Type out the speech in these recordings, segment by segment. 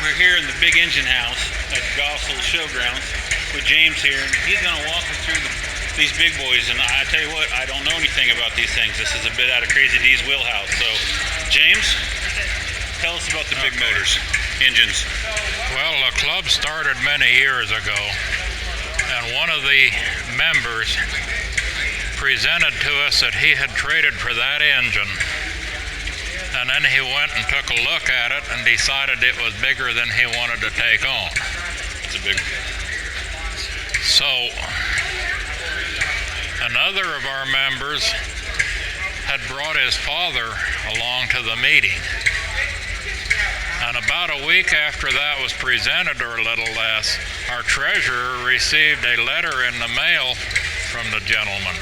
We're here in the big engine house at Gossel Showgrounds with James here, and he's going to walk us through these big boys. And I tell you what, I don't know anything about these things. This is a bit out of Crazy D's wheelhouse. So, James, tell us about the big motors, engines. Well, the club started many years ago, and one of the members presented to us that he had traded for that engine. And then he went and took a look at it and decided it was bigger than he wanted to take on. It's a big. So another of our members had brought his father along to the meeting. And about a week after that was presented, or a little less, our treasurer received a letter in the mail from the gentleman.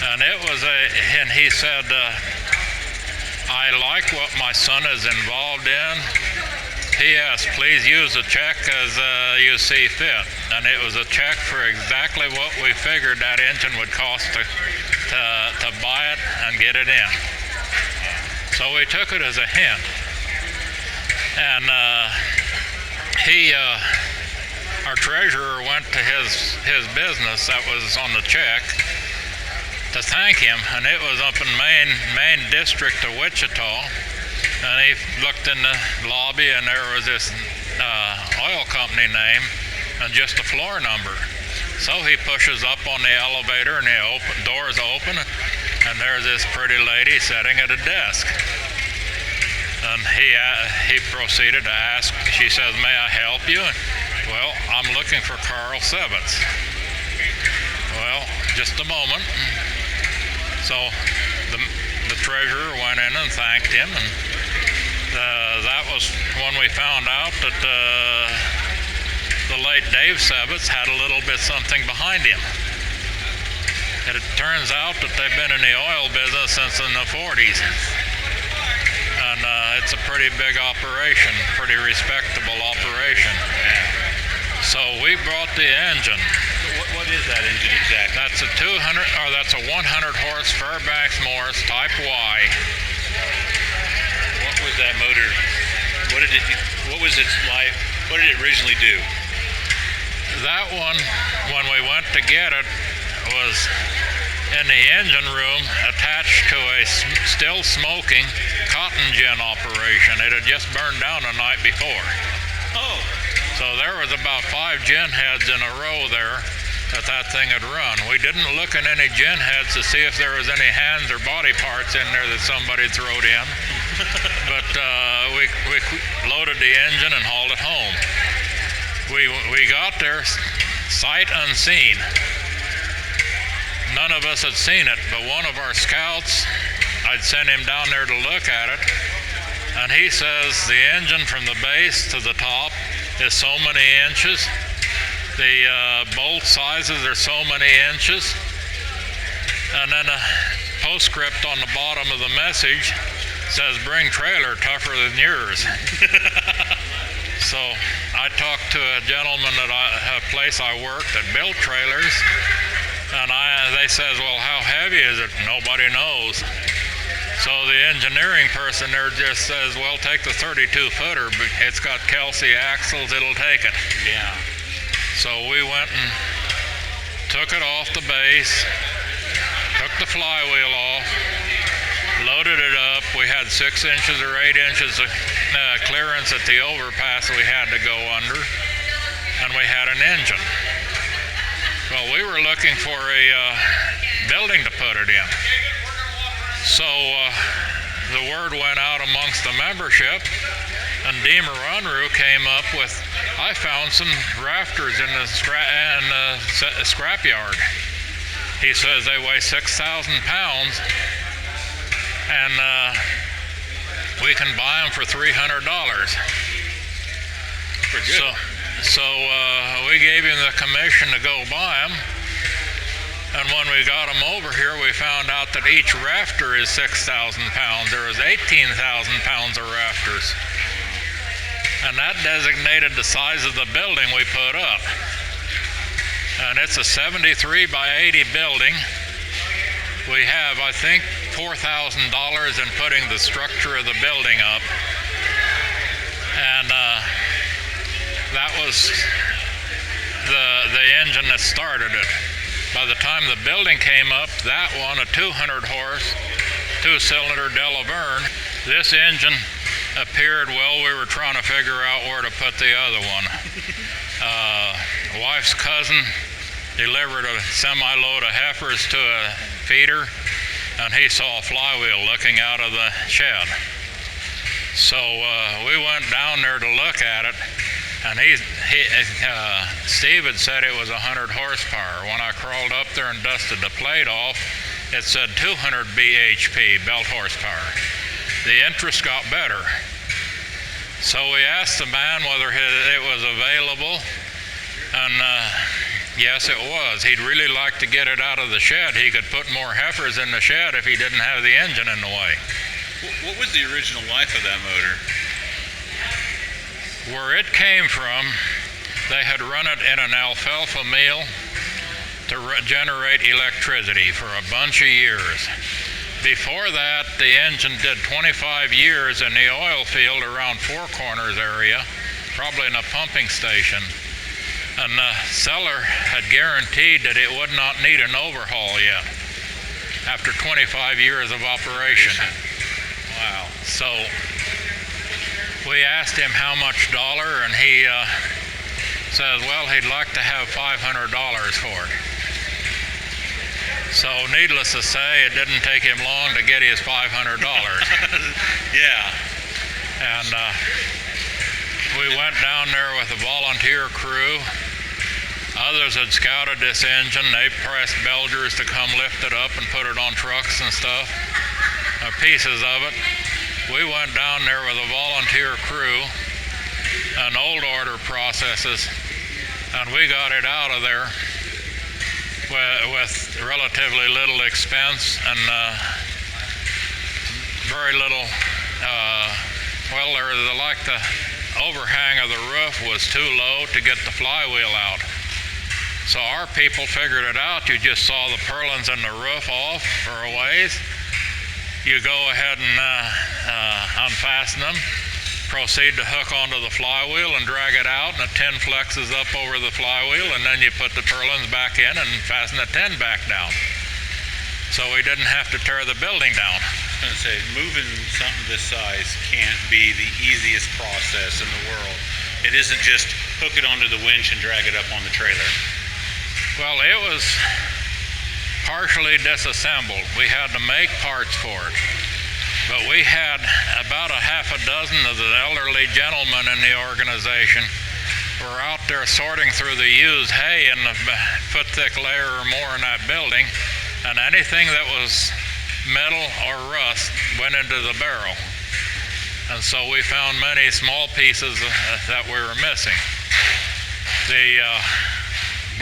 And he said, I like what my son is involved in. P.S. Please use the check as you see fit. And it was a check for exactly what we figured that engine would cost to buy it and get it in. So we took it as a hint. And our treasurer went to his business that was on the check to thank him, and it was up in Main District of Wichita. And he looked in the lobby, and there was this oil company name and just a floor number. So he pushes up on the elevator, and the doors open, and there's this pretty lady sitting at a desk. And he proceeded to ask. She says, "May I help you?" Well, I'm looking for Carl Sevitz. Well, just a moment. So the treasurer went in and thanked him, and that was when we found out that the late Dave Sevitz had a little bit something behind him. And it turns out that they've been in the oil business since in the 40s. And it's a pretty big operation, pretty respectable operation. So we brought the engine. What is that engine exactly? That's a 100 horse Fairbanks-Morse Type Y. What was that motor? What was its life? What did it originally do? That one, when we went to get it, was in the engine room attached to a still smoking cotton gin operation. It had just burned down the night before. Oh. So there was about 5 gin heads in a row there that thing had run. We didn't look in any gin heads to see if there was any hands or body parts in there that somebody throwed in. But we loaded the engine and hauled it home. We got there sight unseen. None of us had seen it, but one of our scouts, I'd sent him down there to look at it, and he says the engine from the base to the top is so many inches. The bolt sizes are so many inches. And then a postscript on the bottom of the message says, "Bring trailer tougher than yours." So I talked to a gentleman at a place I worked that built trailers, and they says, "Well, how heavy is it?" Nobody knows. So the engineering person there just says, "Well, take the 32-footer, but it's got Kelsey axles, it'll take it." Yeah. So we went and took it off the base, took the flywheel off, loaded it up. We had 6 inches or 8 inches of clearance at the overpass we had to go under, and we had an engine. Well, we were looking for a building to put it in. So the word went out amongst the membership, and Deemer Unruh came up with, "I found some rafters in the scrapyard." He says they weigh 6,000 pounds, and we can buy them for $300. Pretty good. So we gave him the commission to go buy them. And when we got them over here, we found out that each rafter is 6,000 pounds. There was 18,000 pounds of rafters. And that designated the size of the building we put up. And it's a 73 by 80 building. We have, I think, $4,000 in putting the structure of the building up. was the engine that started it. By the time the building came up, that one, a 200 horse, two-cylinder Delaverne, this engine appeared while we were trying to figure out where to put the other one. Wife's cousin delivered a semi-load of heifers to a feeder, and he saw a flywheel looking out of the shed. So we went down there to look at it, and Steve had said it was 100 horsepower. When I crawled up there and dusted the plate off, it said 200 bhp, belt horsepower. The interest got better. So we asked the man whether it was available, and yes, it was. He'd really like to get it out of the shed. He could put more heifers in the shed if he didn't have the engine in the way. What was the original life of that motor? Where it came from, they had run it in an alfalfa mill to generate electricity for a bunch of years. Before that, the engine did 25 years in the oil field around Four Corners area, probably in a pumping station. And the seller had guaranteed that it would not need an overhaul yet after 25 years of operation. Wow. So we asked him how much dollar, and he says, well, he'd like to have $500 for it. So needless to say, it didn't take him long to get his $500. Yeah. And we went down there with a volunteer crew. Others had scouted this engine. They pressed Belgers to come lift it up and put it on trucks and stuff, pieces of it. We went down there with a volunteer crew and old order processes, and we got it out of there with relatively little expense and very little, the overhang of the roof was too low to get the flywheel out. So our people figured it out. You just saw the purlins in the roof off for a ways. You go ahead and unfasten them, proceed to hook onto the flywheel and drag it out, and the tin flexes up over the flywheel, and then you put the purlins back in and fasten the tin back down. So we didn't have to tear the building down. I was going to say, moving something this size can't be the easiest process in the world. It isn't just hook it onto the winch and drag it up on the trailer. Well, it was partially disassembled. We had to make parts for it. But we had about a half a dozen of the elderly gentlemen in the organization were out there sorting through the used hay in the foot-thick layer or more in that building, and anything that was metal or rust went into the barrel. And so we found many small pieces that we were missing. The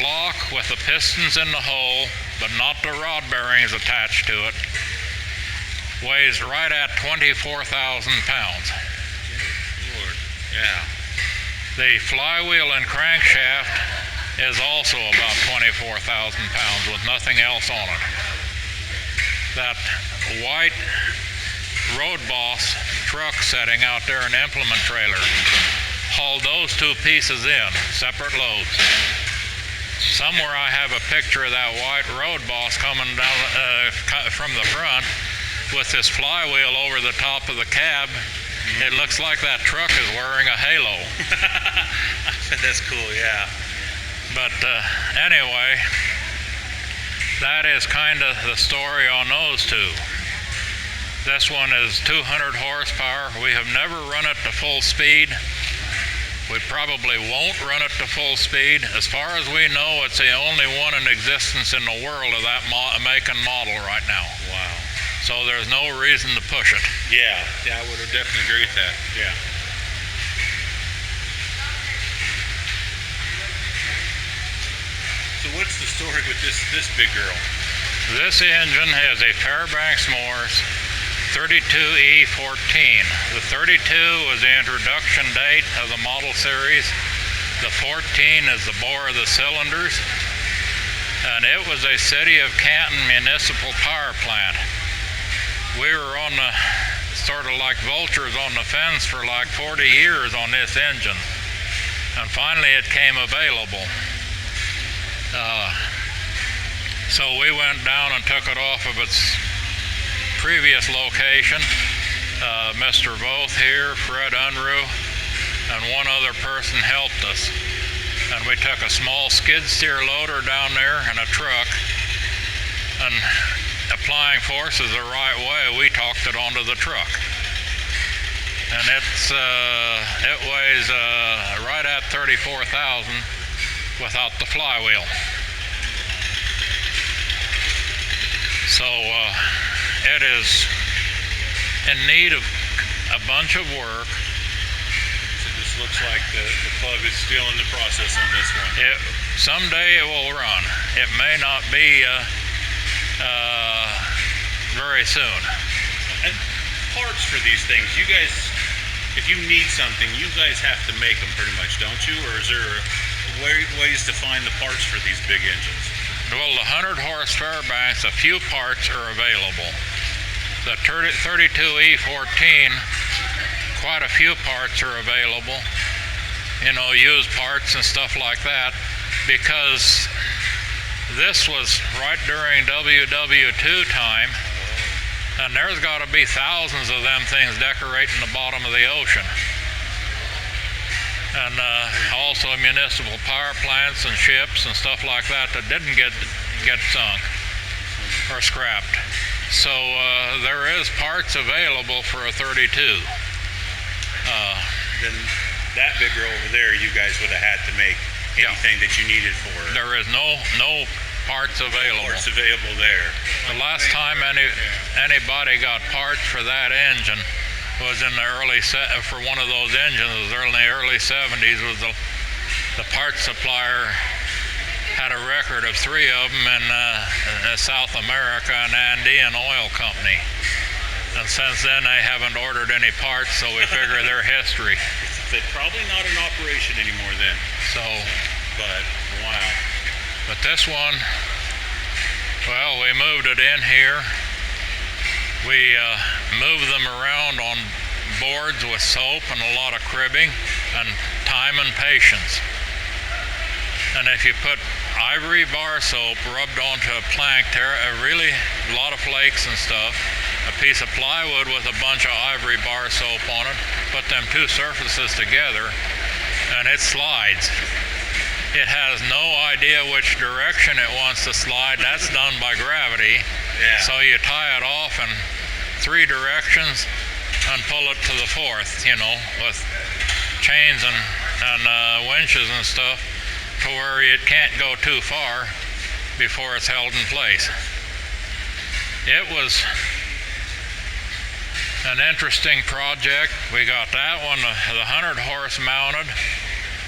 block with the pistons in the hole, but not the rod bearings attached to it, weighs right at 24,000 pounds. Good Lord. Yeah. The flywheel and crankshaft is also about 24,000 pounds with nothing else on it. That white Road Boss truck setting out there, an implement trailer, hauled those two pieces in, separate loads. Somewhere I have a picture of that white Road Boss coming down from the front with this flywheel over the top of the cab. It looks like that truck is wearing a halo. That's cool, yeah. But anyway, that is kind of the story on those two. This one is 200 horsepower. We have never run it to full speed. We probably won't run it to full speed. As far as we know, it's the only one in existence in the world of that make and model right now. Wow. So there's no reason to push it. Yeah, I would have definitely agree with that. Yeah. So what's the story with this big girl? This engine has a Fairbanks-Morse 32E14. The 32 was the introduction date of the model series. The 14 is the bore of the cylinders. And it was a City of Canton municipal power plant. We were on the, sort of like vultures on the fence for like 40 years on this engine. and finally it came available. So we went down and took it off of its previous location. Mr. Voth here, Fred Unruh, and one other person helped us. And we took a small skid steer loader down there and a truck, and applying forces the right way, we talked it onto the truck. And it weighs right at 34,000 without the flywheel. So it is in need of a bunch of work. So this looks like the plug is still in the process on this one. Someday it will run. It may not be very soon. And parts for these things, you guys, if you need something, you guys have to make them pretty much, don't you? Or is there ways to find the parts for these big engines? Well, the 100-horse Fairbanks, a few parts are available. The 32E14, quite a few parts are available. You know, used parts and stuff like that, because this was right during WW2 time, and there's got to be thousands of them things decorating the bottom of the ocean. And also municipal power plants and ships and stuff like that didn't get sunk or scrapped. So there is parts available for a 32. Then that big girl over there, you guys would have had to make anything that you needed for it. There is no parts available. Parts available there. The last time anybody got parts for that engine was in the for one of those engines, it was in the early 70s. Was the parts supplier had a record of 3 of them in South America, and Andean Oil Company. And since then they haven't ordered any parts, so we figure their history. They're probably not in operation anymore then. So, but wow. But this one, well, we moved it in here. We moved them around on boards with soap and a lot of cribbing and time and patience. And if you put ivory bar soap rubbed onto a plank there, a lot of flakes and stuff, a piece of plywood with a bunch of ivory bar soap on it, put them two surfaces together, and it slides. It has no idea which direction it wants to slide. That's done by gravity. Yeah. So you tie it off in 3 directions and pull it to the 4th, you know, with chains and winches and stuff, to where it can't go too far before it's held in place. It was an interesting project. We got that one, the 100-horse mounted,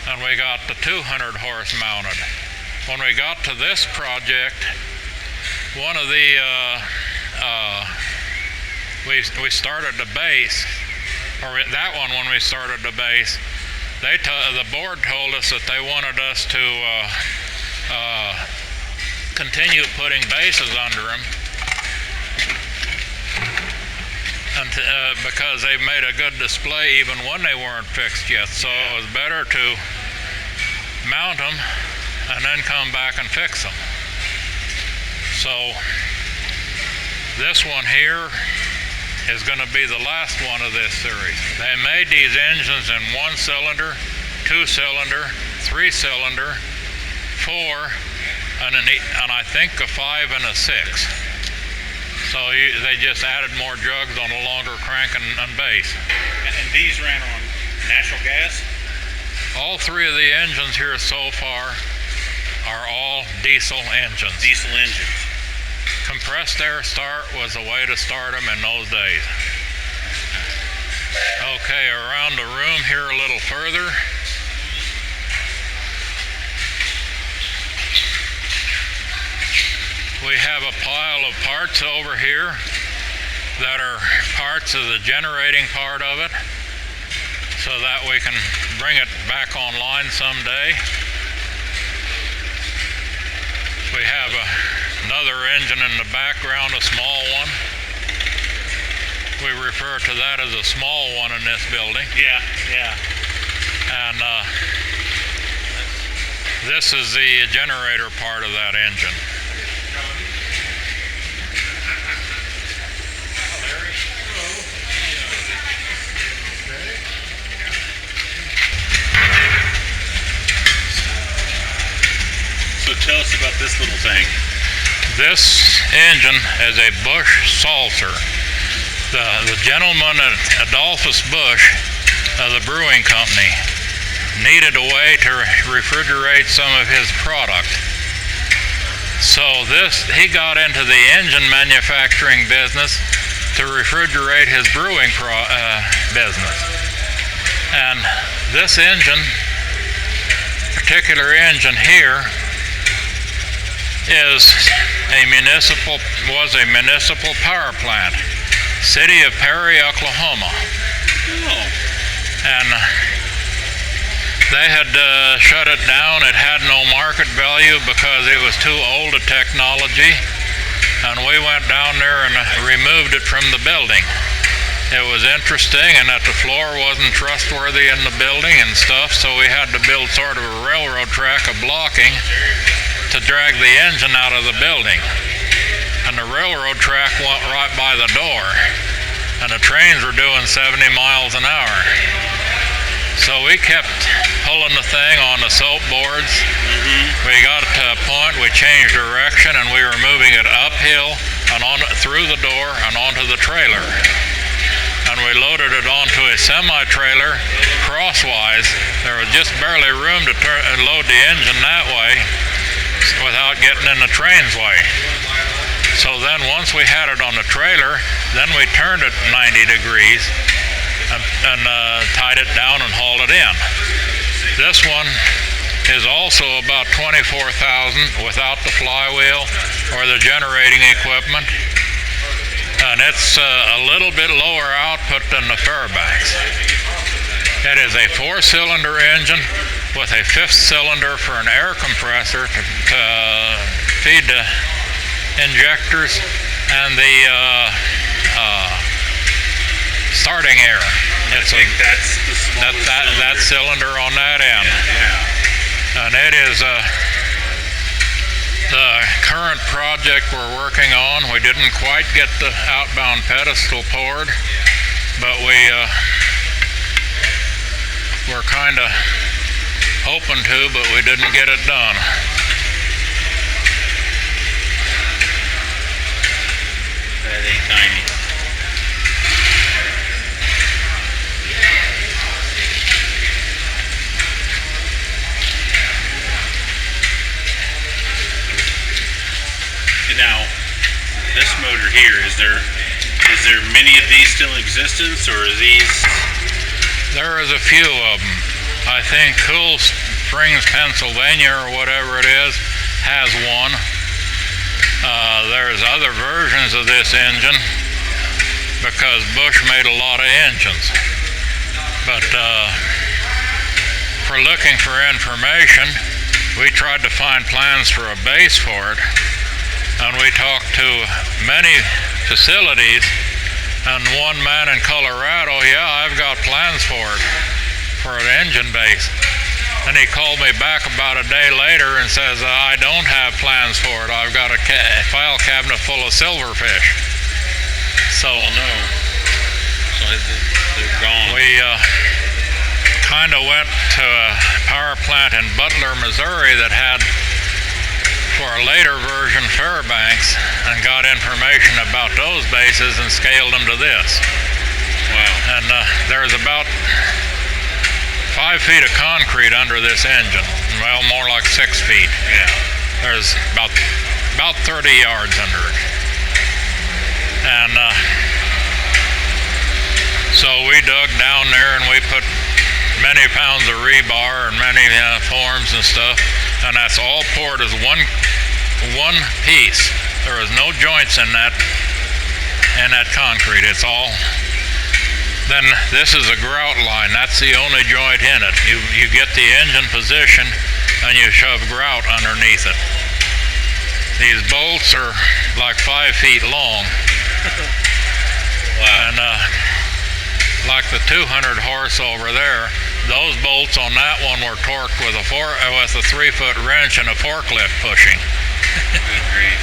and we got the 200-horse mounted. When we got to this project, one of the we started the base, or that one when we started the base, the board told us that they wanted us to continue putting bases under them, and because they made a good display even when they weren't fixed yet. So it was better to mount them and then come back and fix them. So this one here is going to be the last one of this series. They made these engines in 1-cylinder, 2-cylinder, 3-cylinder, 4, and I think a 5 and a 6. So they just added more jugs on a longer crank and base. And these ran on natural gas? All 3 of the engines here so far are all diesel engines. Diesel engines. Compressed air start was the way to start them in those days. Okay, around the room here a little further. We have a pile of parts over here that are parts of the generating part of it, so that we can bring it back online someday. We have another engine in the background, a small one. We refer to that as a small one in this building. Yeah, yeah. And This is the generator part of that engine. So tell us about this little thing. This engine is a Busch-Sulzer. The gentleman at Adolphus Busch, the brewing company, needed a way to refrigerate some of his product. So he got into the engine manufacturing business to refrigerate his brewing business. And this particular engine here, was a municipal power plant, city of Perry, Oklahoma. Oh. And they had shut it down. It had no market value because it was too old a technology. And we went down there and removed it from the building. It was interesting, and that the floor wasn't trustworthy in the building and stuff, so we had to build sort of a railroad track of blocking to drag the engine out of the building. And the railroad track went right by the door, and the trains were doing 70 miles an hour. So we kept pulling the thing on the soap boards. We got to a point, we changed direction, and we were moving it uphill and through the door and onto the trailer. And we loaded it onto a semi-trailer crosswise. There was just barely room to load the engine that way without getting in the train's way. So then once we had it on the trailer, then we turned it 90 degrees and tied it down and hauled it in. This one is also about $24,000 without the flywheel or the generating equipment. And it's a little bit lower output than the Fairbanks. It is a 4-cylinder engine with a 5th cylinder for an air compressor to feed the injectors and the starting air. I think that's the smallest that cylinder on that end. Yeah. And it is the current project we're working on. We didn't quite get the outbound pedestal poured, but we're kind of hoping to, but we didn't get it done. That ain't tiny. Now, this motor here, is there many of these still in existence, or are these? There is a few of them. I think Cool Springs, Pennsylvania, or whatever it is, has one. There's other versions of this engine because Busch made a lot of engines. But for looking for information, we tried to find plans for a base for it. And we talked to many facilities, and one man in Colorado, yeah, I've got plans for it, for an engine base. And he called me back about a day later and says, I don't have plans for it. I've got a file cabinet full of silverfish. So, no. So they're gone. We kind of went to a power plant in Butler, Missouri that had, for a later version, Fairbanks, and got information about those bases and scaled them to this. Wow. And there's about 5 feet of concrete under this engine. Well, more like 6 feet. Yeah. There's about 30 yards under it. And so we dug down there and we put many pounds of rebar and many forms and stuff, and that's all poured as one piece. There is no joints in that concrete. It's all. Then this is a grout line. That's the only joint in it. You get the engine position and you shove grout underneath it. These bolts are like 5 feet long. Wow. And like the 200 horse over there, those bolts on that one were torqued with a 3-foot wrench and a forklift pushing. Good grief.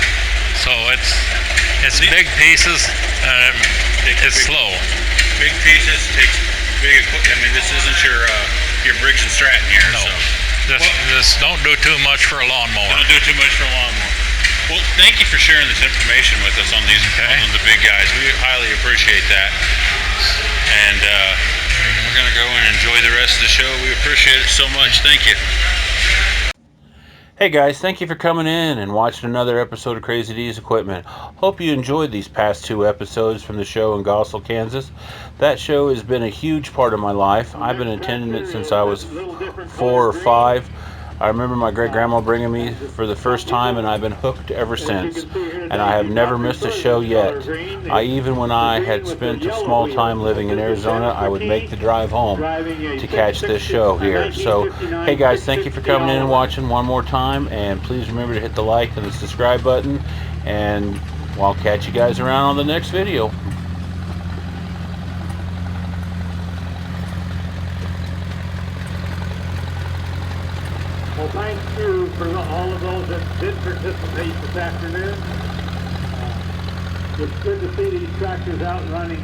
So it's big pieces. It's slow. Big pieces takes big equipment. I mean, this isn't your Briggs and Stratton here. No. So. This don't do too much for a lawnmower. Don't do too much for a lawnmower. Well, thank you for sharing this information with us on these on the big guys. We highly appreciate that. And we're gonna go and enjoy the rest of the show. We appreciate it so much. Thank you. Hey guys, thank you for coming in and watching another episode of Crazy D's Equipment. Hope you enjoyed these past 2 episodes from the show in Gossel, Kansas. That show has been a huge part of my life. I've been attending it since I was 4 or 5. I remember my great-grandma bringing me for the first time, and I've been hooked ever since. And I have never missed a show yet. Even when I had spent a small time living in Arizona, I would make the drive home to catch this show here. So, hey guys, thank you for coming in and watching one more time. And please remember to hit the like and the subscribe button. And I'll catch you guys around on the next video. Well, thanks for all of those that did participate this afternoon. It's good to see these tractors out running